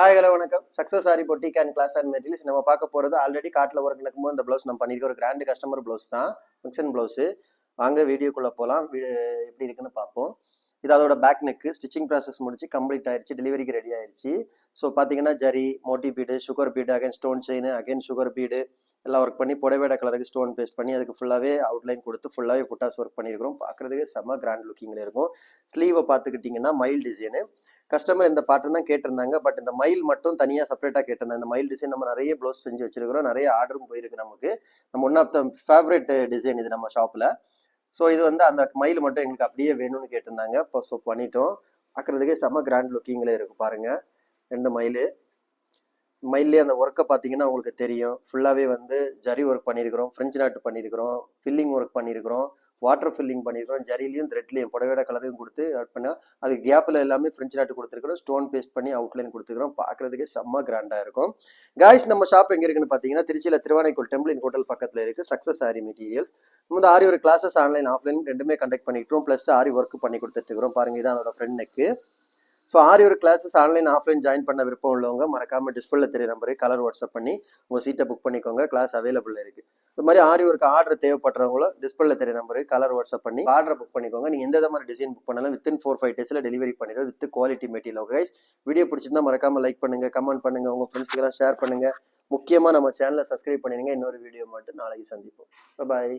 Hi hello வணக்கம். Success sari boutique and class and materials நம்ம பார்க்க போகிறது ஆல்ரெடி காட்டில் ஒர்க் நடக்கும்போது இந்த ப்ளவுஸ் நம்ம பண்ணியிருக்க ஒரு கிராண்ட் கஸ்டமர் ப்ளவுஸ் தான், ஃபங்க்ஷன் ப்ளவுஸு. வாங்க வீடியோக்குள்ளே போகலாம். எப்படி இருக்குன்னு பார்ப்போம். இது அதோட பேக் நெக்கு ஸ்டிச்சிங் ப்ராசஸ் முடிச்சு கம்ப்ளீட் ஆயிடுச்சு, டெலிவரிக்கு ரெடி ஆயிடுச்சு. ஸோ பார்த்தீங்கன்னா zari, moti bead, sugar bead, again stone chain, again sugar bead எல்லாம் ஒர்க் பண்ணி புடவைட கலருக்கு ஸ்டோன் பேஸ்ட் பண்ணி அதுக்கு ஃபுல்லாகவே அவுட்லைன் கொடுத்து ஃபுல்லாகவே புட்டாஸ் ஒர்க் பண்ணியிருக்கிறோம். பார்க்குறதுக்கு செம்ம கிராண்ட் லுக்கிங்கில் இருக்கும். ஸ்லீவை பார்த்துக்கிட்டிங்கன்னா மைல் டிசைனு. கஸ்டமர் இந்த பாட்டன் தான் கேட்டிருந்தாங்க, பட் இந்த மயில் மட்டும் தனியாக செப்பரேட்டாக கேட்டிருந்தாங்க. இந்த மயில் டிசைன் நம்ம நிறைய ப்ளவுஸ் செஞ்சு வச்சிருக்கிறோம், நிறைய ஆர்டரும் போயிருக்கு நமக்கு. நம்ம one of the favourite design இது நம்ம ஷாப்பில். ஸோ இது வந்து அந்த மயில் மட்டும் எங்களுக்கு அப்படியே வேணும்னு கேட்டிருந்தாங்க. இப்போ ஸோ பண்ணிட்டோம். பார்க்குறதுக்கே செம்ம கிராண்ட் லுக்கிங்கில் இருக்கும் பாருங்கள். 2 மயிலே அந்த ஒர்க்கை பார்த்தீங்கன்னா உங்களுக்கு தெரியும். ஃபுல்லாகவே வந்து ஜரி ஒர்க் பண்ணியிருக்கிறோம், ஃப்ரெஞ்சு நாட்டு பண்ணியிருக்கிறோம், ஃபில்லிங் ஒர்க் பண்ணியிருக்கிறோம், வாட்டர் ஃபில்லிங் பண்ணியிருக்கிறோம், ஜரிலையும் த்ரெட்லையும் புடவையோட கலரையும் கொடுத்து ஆட் பண்ணால் அது கேப்பில் எல்லாமே ஃப்ரெஞ்சு நாட்டு கொடுத்துருக்கிறோம், ஸ்டோன் பேஸ்ட் பண்ணி அவுட்லைன் கொடுத்துருக்கிறோம். பார்க்குறதுக்கே செம்ம கிராண்டாக இருக்கும். காய்ஸ் நம்ம ஷாப் எங்கே இருக்குன்னு பார்த்தீங்கன்னா திருச்சியில் திருவானைக்கோள் டெம்பிள் இன் ஹோட்டல் பக்கத்தில் இருக்குது. Success sorry materials. நம்ம ஆரி ஒரு கிளாஸஸ் ஆன்லைன் ஆஃப்லைன் ரெண்டுமே கண்டக்ட் பண்ணிக்கிட்டோம், ப்ளஸ் ஆரி ஒர்க் பண்ணி கொடுத்துட்டுருக்கிறோம். பாருங்கள், இதான் அதோட ஃப்ரெண்ட் நெக்கு. ஸோ ஆரி ஒரு கிளாஸஸ் ஆன்லைன் ஆஃப்லைன் ஜாயின் பண்ண விருப்பம் உள்ளவங்க மறக்காமல் டிஸ்பிளே தெரிய நம்பருக்கு கலர் வாட்ஸ்அப் பண்ணி உங்கள் சீட்டை புக் பண்ணிக்கோங்க. கிளாஸ் அவைலபிள் இருக்குது. இது மாதிரி ஆரி ஒர்க்கு ஆர்டர் தேவைப்படுறவங்களும் டிஸ்பிளே தெரிய நம்பருக்கு கலர் வாட்ஸ்அப் பண்ணி ஆர்டர் புக் பண்ணிக்கோங்க. நீங்கள் எந்த விதமான டிசைன் புக் பண்ணாலும் வித்தின் 4-5 டேஸில் டெலிவரி பண்ணிடுவோம் with quality material. Guys video பிடிச்சிருந்தா மறக்காமல் லைக் பண்ணுங்கள், கமெண்ட் பண்ணுங்கள், உங்கள் ஃப்ரெண்ட்ஸுக்கெல்லாம் ஷேர் பண்ணுங்கள். முக்கியமாக நம்ம சேனலை சப்ஸ்கிரைப் பண்ணிடுங்க. இன்னொரு வீடியோ மட்டும் நாளைக்கு சந்திப்போம். பாய்.